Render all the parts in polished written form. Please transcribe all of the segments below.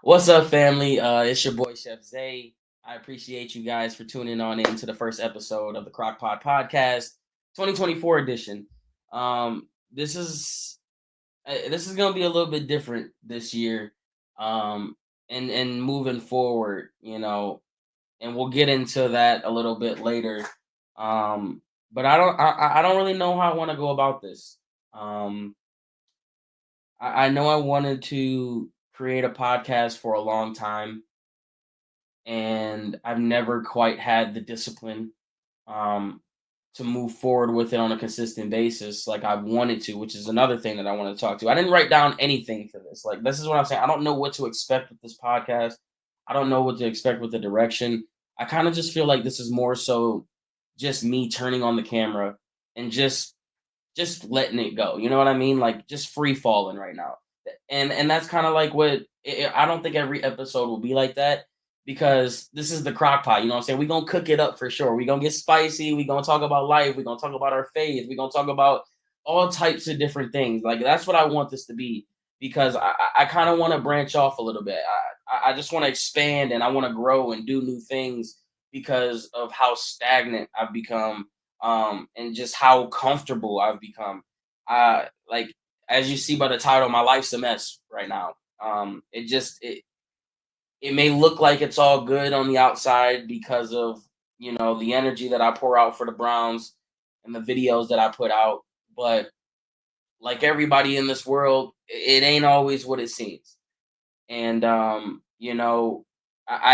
What's up, family? It's your boy Chefzae. I appreciate you guys for tuning on in to the first episode of the Crockpot Podcast, 2024 edition. This is this is gonna be a little bit different this year, and moving forward, and we'll get into that a little bit later. But I don't really know how I want to go about this. Um, I know I wanted to create a podcast for a long time, and I've never quite had the discipline um, to move forward with it on a consistent basis like I wanted to, which is another thing that I want to talk to. I didn't write down anything for this. Like, this is what I'm saying. I don't know what to expect with this podcast. I don't know what to expect with the direction. I kind of just feel like this is more so just me turning on the camera and just letting it go. You know what I mean? Like, just free falling right now. And that's kind of like what I don't think every episode will be like that, because this is the crock pot. You know what I'm saying? We're gonna cook it up for sure. We're gonna get spicy. We're gonna talk about life. We're gonna talk about our faith. We're gonna talk about all types of different things. Like, that's what I want this to be, because I kind of want to branch off a little bit. I just want to expand, and I want to grow and do new things because of how stagnant I've become, and just how comfortable I've become. Like, as you see by the title, my life's a mess right now. It may look like it's all good on the outside because of the energy that I pour out for the Browns and the videos that I put out, but like everybody in this world, it ain't always what it seems. And I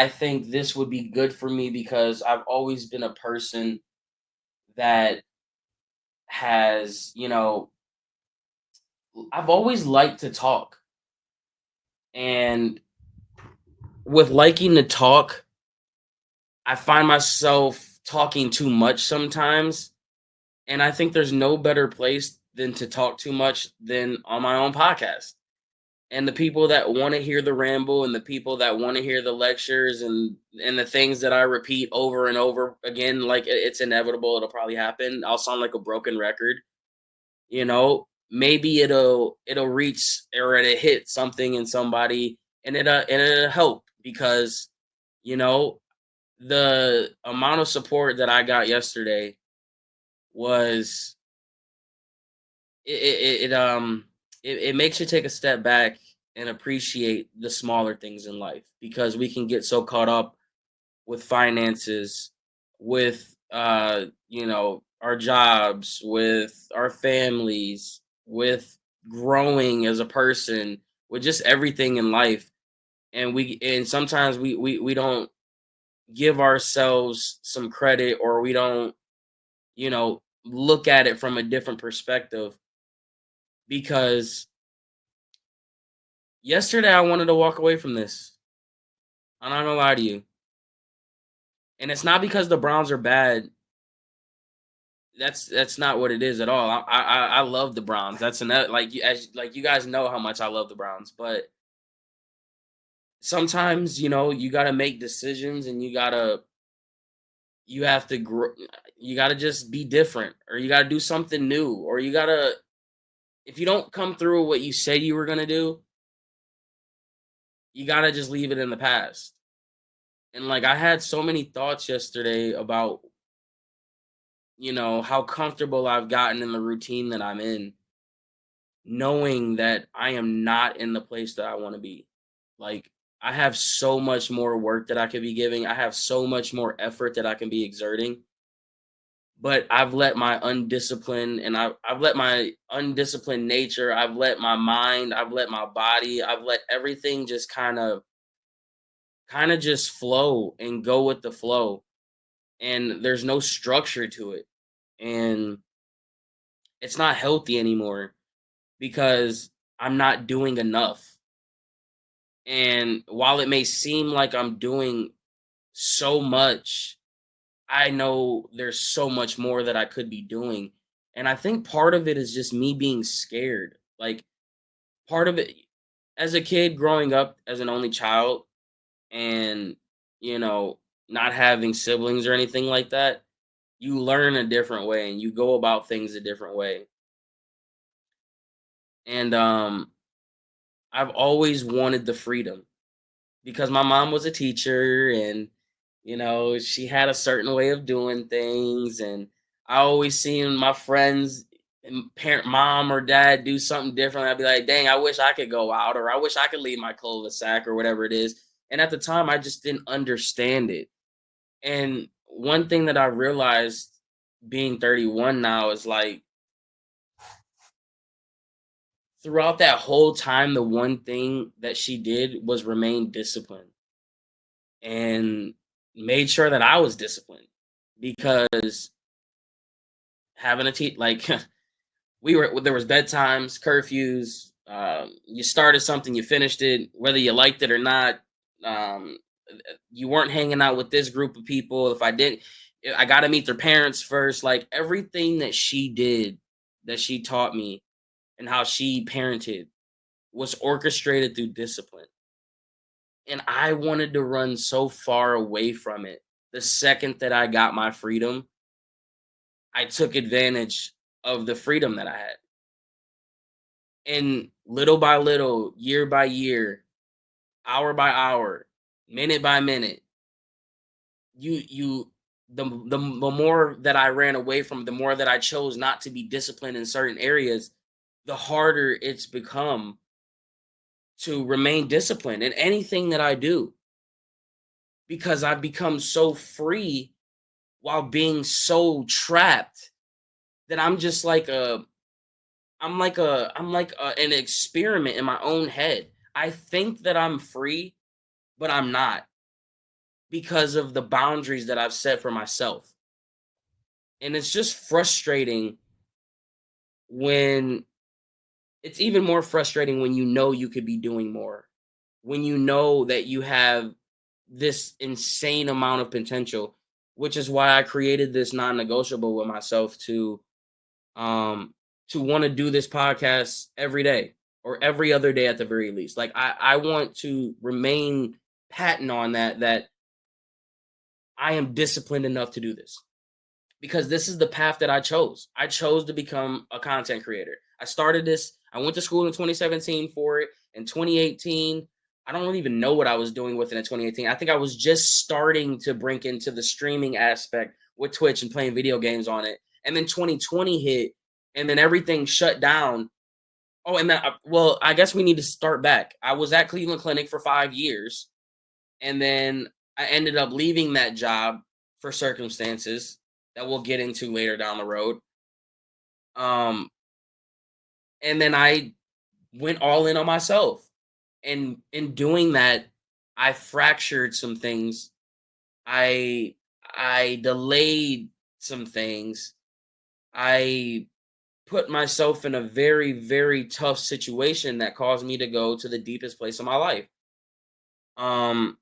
think this would be good for me because I've always been a person that has, I've always liked to talk. And with liking to talk, I find myself talking too much sometimes. And I think there's no better place than to talk too much than on my own podcast. And the people that want to hear the ramble, and the people that want to hear the lectures, and the things that I repeat over and over again, like it's inevitable, it'll probably happen. I'll sound like a broken record. Maybe it'll reach, or it'll hit something in somebody, and it'll help, because you know the amount of support that I got yesterday was it makes you take a step back and appreciate the smaller things in life, because we can get so caught up with finances, with our jobs, with our families, with growing as a person, with just everything in life. And sometimes we don't give ourselves some credit, or we don't look at it from a different perspective, because yesterday I wanted to walk away from this. I'm not gonna lie to you. And it's not because the Browns are bad. That's not what it is at all. I love the Browns. That's another, like you guys know how much I love the Browns. But sometimes you gotta make decisions, and you have to grow. You gotta just be different, or you gotta do something new, or you gotta, if you don't come through with what you said you were gonna do, you gotta just leave it in the past. And like, I had so many thoughts yesterday about how comfortable I've gotten in the routine that I'm in, knowing that I am not in the place that I want to be. Like, I have so much more work that I could be giving. I have so much more effort that I can be exerting. But I've let my undisciplined, and I've let my undisciplined nature, I've let my mind, I've let my body, I've let everything just kind of just flow and go with the flow. And there's no structure to it. And it's not healthy anymore, because I'm not doing enough. And while it may seem like I'm doing so much, I know there's so much more that I could be doing. And I think part of it is just me being scared. Like, part of it, as a kid growing up as an only child, and, you know, not having siblings or anything like that, you learn a different way, and you go about things a different way. And I've always wanted the freedom. because my mom was a teacher, and she had a certain way of doing things, and I always seen my friends and parent mom or dad do something different. I'd be like, dang, I wish I could go out, or I wish I could leave my cul-de-sac or whatever it is. And at the time I just didn't understand it. And one thing that I realized being 31 now is like, throughout that whole time, the one thing that she did was remain disciplined and made sure that I was disciplined, because having a like there was bedtimes, curfews. You started something, you finished it, whether you liked it or not. Um, you weren't hanging out with this group of people. If I didn't, I got to meet their parents first. Like everything that she did, that she taught me, and how she parented was orchestrated through discipline. And I wanted to run so far away from it. The second that I got my freedom, I took advantage of the freedom that I had. And little by little, year by year, hour by hour, minute by minute, you the more that I ran away from, the more that I chose not to be disciplined in certain areas, the harder it's become to remain disciplined in anything that I do, because I've become so free while being so trapped that I'm like an experiment in my own head. I think that I'm free, but I'm not, because of the boundaries that I've set for myself. And it's just frustrating when it's even more frustrating when you could be doing more. When you know that you have this insane amount of potential, which is why I created this non-negotiable with myself um to want to do this podcast every day, or every other day at the very least. Like I want to remain patent on that I am disciplined enough to do this, because this is the path that I chose. I chose to become a content creator. I started this. I went to school in 2017 for it. In 2018, I don't really even know what I was doing with it in 2018. I think I was just starting to break into the streaming aspect with Twitch and playing video games on it. And then 2020 hit, and then everything shut down. Oh, and then, well, I guess we need to start back. I was at Cleveland Clinic for 5 years, and then I ended up leaving that job for circumstances that we'll get into later down the road. Um, and then I went all in on myself. And in doing that, I fractured some things. I I delayed some things. I put myself in a very, very tough situation that caused me to go to the deepest place of my life. Um,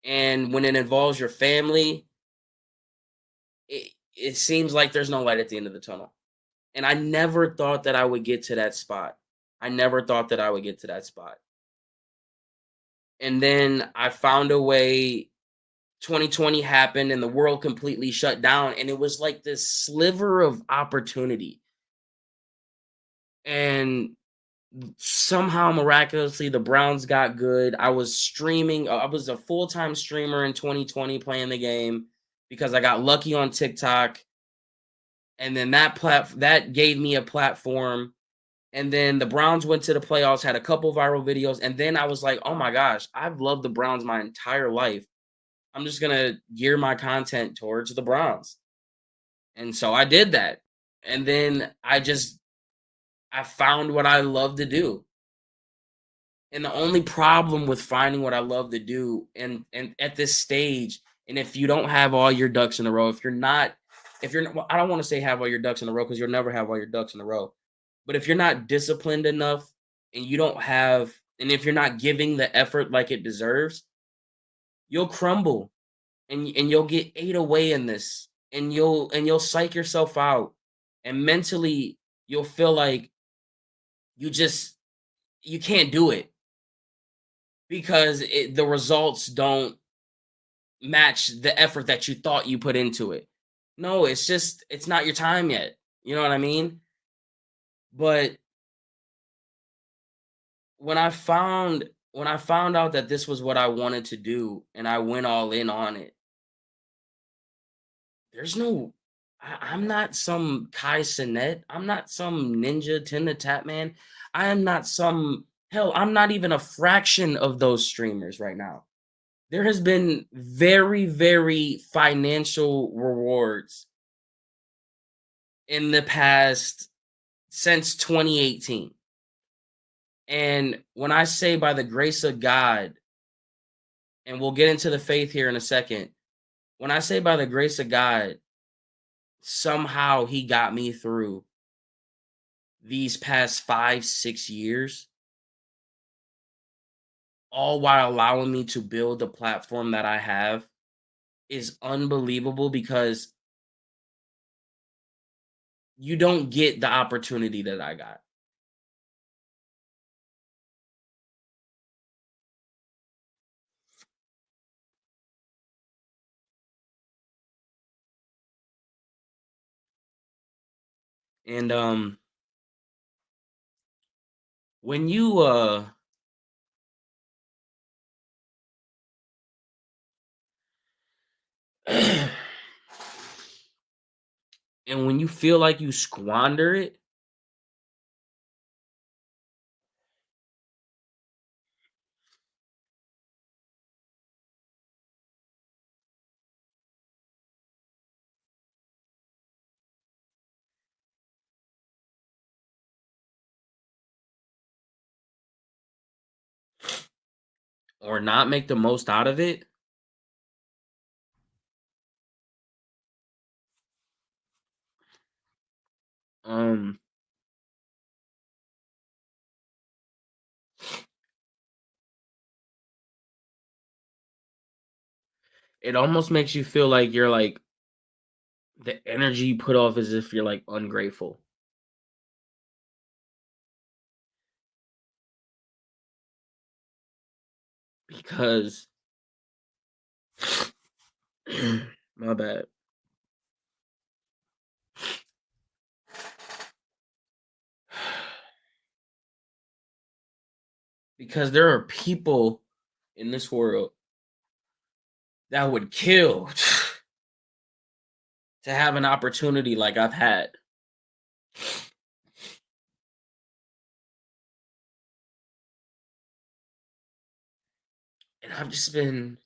and when it involves your family, it seems like there's no light at the end of the tunnel. And I never thought that I would get to that spot. I never thought that I would get to that spot. And then I found a way. 2020 happened and the world completely shut down. And it was like this sliver of opportunity. And somehow, miraculously, the Browns got good. I was streaming. I was a full-time streamer in 2020 playing the game, because I got lucky on TikTok. And then that gave me a platform. And then the Browns went to the playoffs, had a couple viral videos, and then I was like, "Oh my gosh, I've loved the Browns my entire life. I'm just gonna gear my content towards the Browns." And so I did that. And then I found what I love to do. And the only problem with finding what I love to do, and at this stage, and if you don't have all your ducks in a row, if you're not, well, I don't want to say have all your ducks in a row, because you'll never have all your ducks in a row. But if you're not disciplined enough, and you don't have, and if you're not giving the effort like it deserves, you'll crumble, and you'll get ate away in this, and you'll psych yourself out, and mentally you'll feel like you just you can't do it, because the results don't match the effort that you thought you put into it. No, it's not your time yet. You know what I mean? But when I found when I found out that this was what I wanted to do and I went all in on it, there's no I'm not some Kai Cenat. I'm not some ninja Tinda Tap Man. I am not some hell, I'm not even a fraction of those streamers right now. There has been very, very financial rewards in the past since 2018. And when I say by the grace of God, and we'll get into the faith here in a second. When I say by the grace of God, somehow he got me through these past 5, 6 years, all while allowing me to build the platform that I have is unbelievable because you don't get the opportunity that I got. And when you and when you feel like you squander it, or not make the most out of it, um it almost makes you feel like you're like the energy you put off as if you're like ungrateful. Because my bad. Because there are people in this world that would kill to have an opportunity like I've had. And I've just been,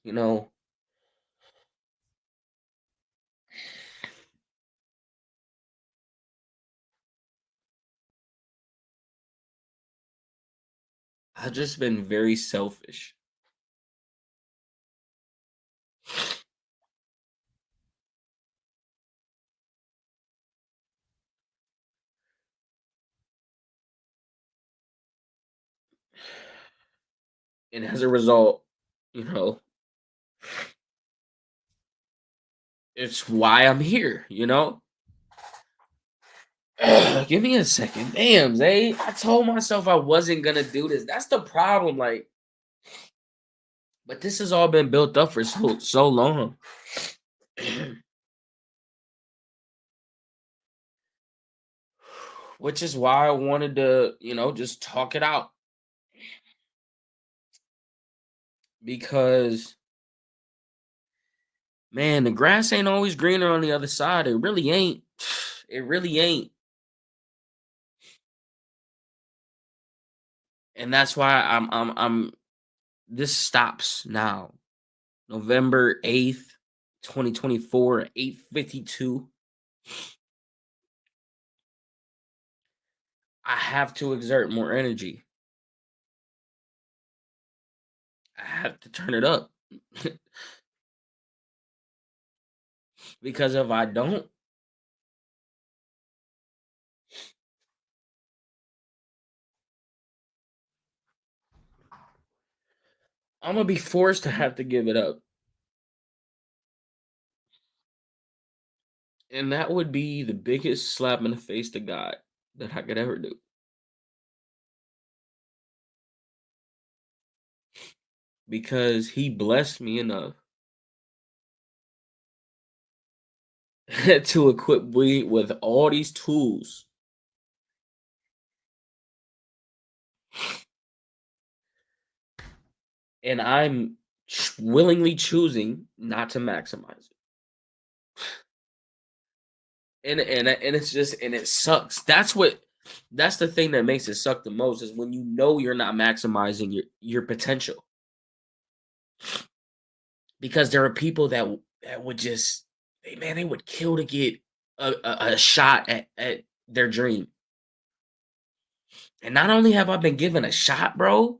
I've just been very selfish. And as a result, you know, it's why I'm here. Give me a second. Damn, Zay. I told myself I wasn't gonna do this. That's the problem. Like, but this has all been built up for so long. Which is why I wanted to, just talk it out. Because man, the grass ain't always greener on the other side. It really ain't. It really ain't. And that's why I'm this stops now. November 8th, 2024, 8:52. I have to exert more energy. I have to turn it up. Because if I don't, I'm gonna be forced to have to give it up. And that would be the biggest slap in the face to God that I could ever do. Because he blessed me enough to equip me with all these tools and I'm willingly choosing not to maximize it. And it's just and it sucks. That's the thing that makes it suck the most is when you know you're not maximizing your potential. Because there are people that would just they would kill to get a shot at their dream. And not only have I been given a shot, bro,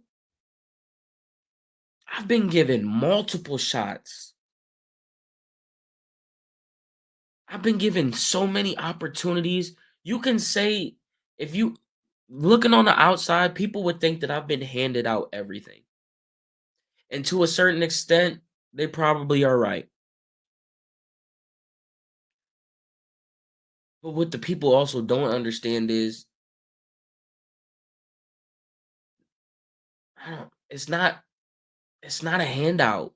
I've been given multiple shots. I've been given so many opportunities. You can say, if you looking on the outside, people would think that I've been handed out everything. And to a certain extent, they probably are right. But what the people also don't understand is I don't it's not a handout.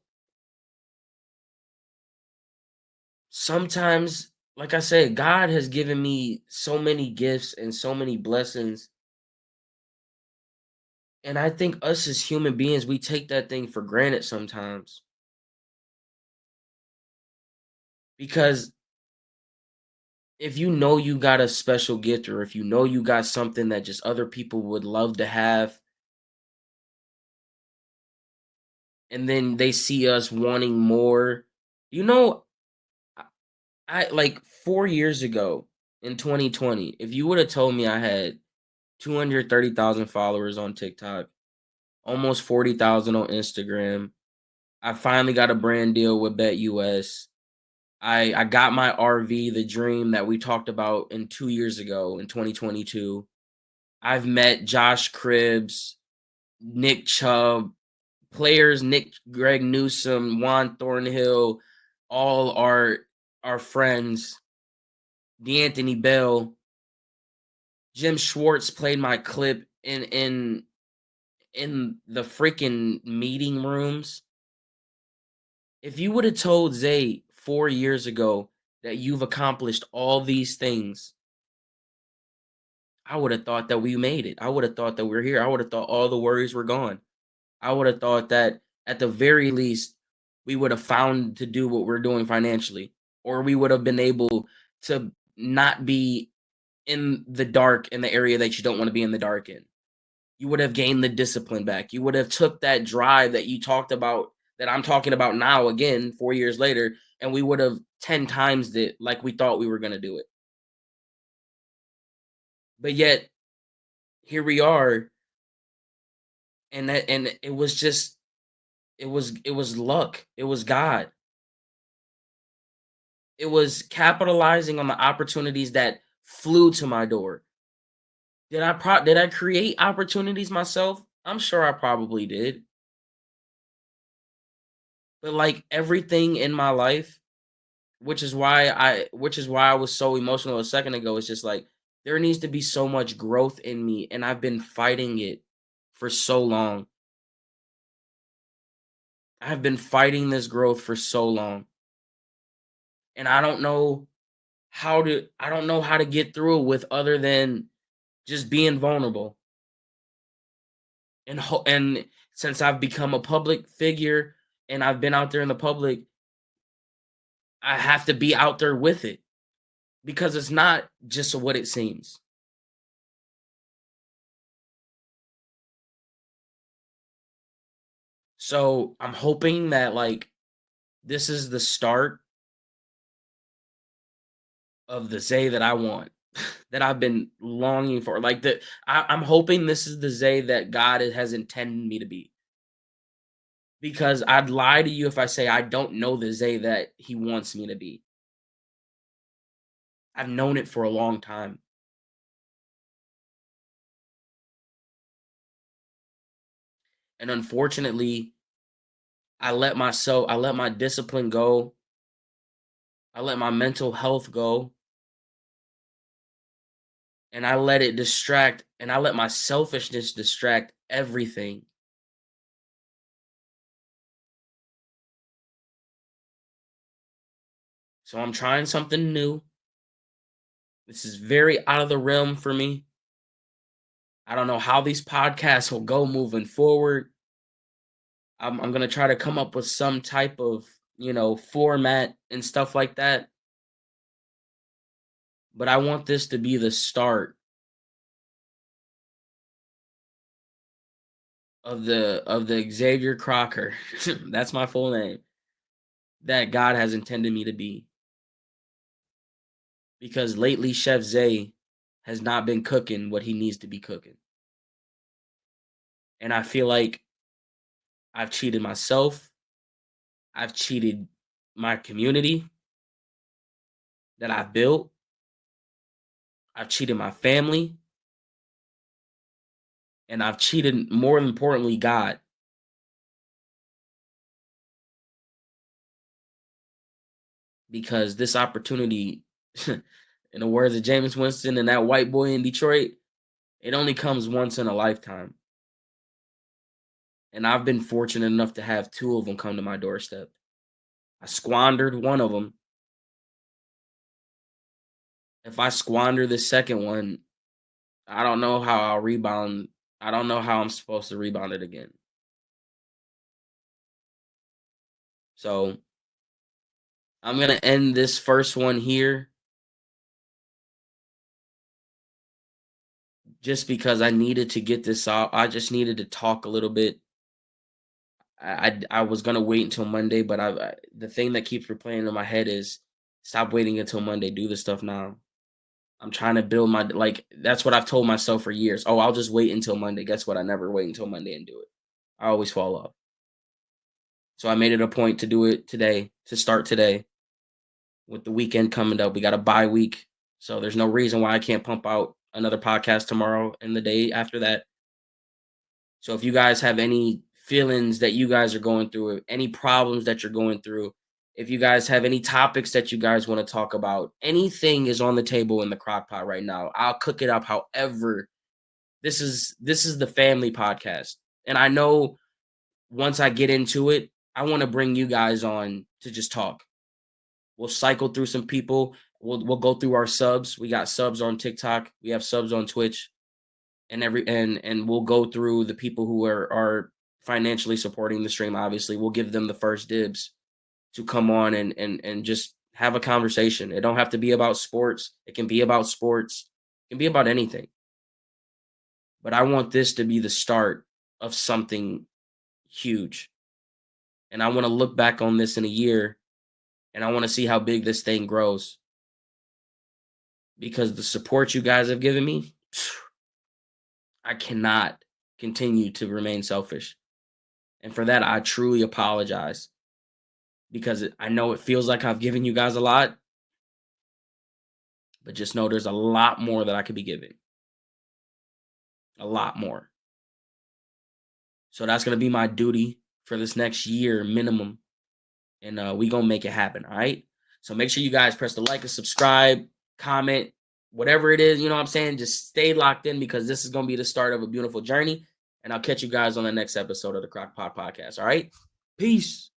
Sometimes, like I said, God has given me so many gifts and so many blessings. And I think us as human beings, we take that thing for granted sometimes. Because if you know you got a special gift, or if you know you got something that just other people would love to have, and then they see us wanting more, you know, I like 4 years ago in 2020, if you would have told me I had 230,000 followers on TikTok, almost 40,000 on Instagram, I finally got a brand deal with BetUS. I got my RV, the dream that we talked about in 2 years ago in 2022. I've met Josh Cribbs, Nick Chubb, players Greg Newsome, Juan Thornhill, all our friends. D'Anthony Bell, Jim Schwartz played my clip in the freaking meeting rooms. If you would have told Zay 4 years ago that you've accomplished all these things, I would have thought that we made it. I would have thought that we're here. I would have thought all the worries were gone. I would have thought that at the very least, we would have found to do what we're doing financially, or we would have been able to not be in the dark in the area that you don't want to be in the dark in. You would have gained the discipline back. You would have took that drive that you talked about, that I'm talking about now again 4 years later, and we would have 10 times it like we thought we were going to do it. But yet here we are, and it was just it was luck. It was God. It was capitalizing on the opportunities that flew to my door. Did I create opportunities myself? I'm sure I probably did. But like everything in my life, which is why I was so emotional a second ago, it's just like there needs to be so much growth in me, and I've been fighting it for so long. I've been fighting this growth for so long. And I don't know how to get through it with other than just being vulnerable. And since I've become a public figure and I've been out there in the public, I have to be out there with it because it's not just what it seems. So I'm hoping that like this is the start of the Zay that I want, that I've been longing for. Like I'm hoping this is the Zay that God has intended me to be. Because I'd lie to you if I say I don't know the Zay that he wants me to be. I've known it for a long time. And unfortunately, I let my discipline go. I let my mental health go. And I let it distract, and I let my selfishness distract everything. So I'm trying something new. This is very out of the realm for me. I don't know how these podcasts will go moving forward. I'm gonna try to come up with some type of, format and stuff like that. But I want this to be the start of the Xavier Crocker. That's my full name. That God has intended me to be. Because lately Chefzae has not been cooking what he needs to be cooking. And I feel like I've cheated myself. I've cheated my community that I've built. I've cheated my family. And I've cheated, more importantly, God. Because this opportunity, in the words of Jameis Winston and that white boy in Detroit, it only comes once in a lifetime. And I've been fortunate enough to have two of them come to my doorstep. I squandered one of them. If I squander the second one, I don't know how I'll rebound. I don't know how I'm supposed to rebound it again. So I'm going to end this first one here just because I needed to get this out. I just needed to talk a little bit. I was gonna wait until Monday, but the thing that keeps replaying in my head is stop waiting until Monday. Do the stuff now. I'm trying to build my that's what I've told myself for years. Oh, I'll just wait until Monday. Guess what? I never wait until Monday and do it. I always fall off. So I made it a point to do it today, to start today. With the weekend coming up, we got a bye week. So there's no reason why I can't pump out another podcast tomorrow and the day after that. So if you guys have any feelings that you guys are going through, any problems that you're going through, if you guys have any topics that you guys want to talk about, anything is on the table in the crock pot right now. I'll cook it up. However, this is the family podcast. And I know once I get into it, I want to bring you guys on to just talk. We'll cycle through some people. We'll go through our subs. We got subs on TikTok. We have subs on Twitch. And we'll go through the people who are financially supporting the stream. Obviously, we'll give them the first dibs to come on and just have a conversation. It don't have to be about sports. It can be about sports. It can be about anything. But I want this to be the start of something huge. And I want to look back on this in a year and I want to see how big this thing grows. Because the support you guys have given me, I cannot continue to remain selfish. And for that, I truly apologize because I know it feels like I've given you guys a lot, but just know there's a lot more that I could be giving. A lot more. So that's going to be my duty for this next year minimum. And we going to make it happen. All right. So make sure you guys press the like and subscribe, comment, whatever it is. You know what I'm saying? Just stay locked in because this is going to be the start of a beautiful journey. And I'll catch you guys on the next episode of the Crockpot Podcast. All right. Peace.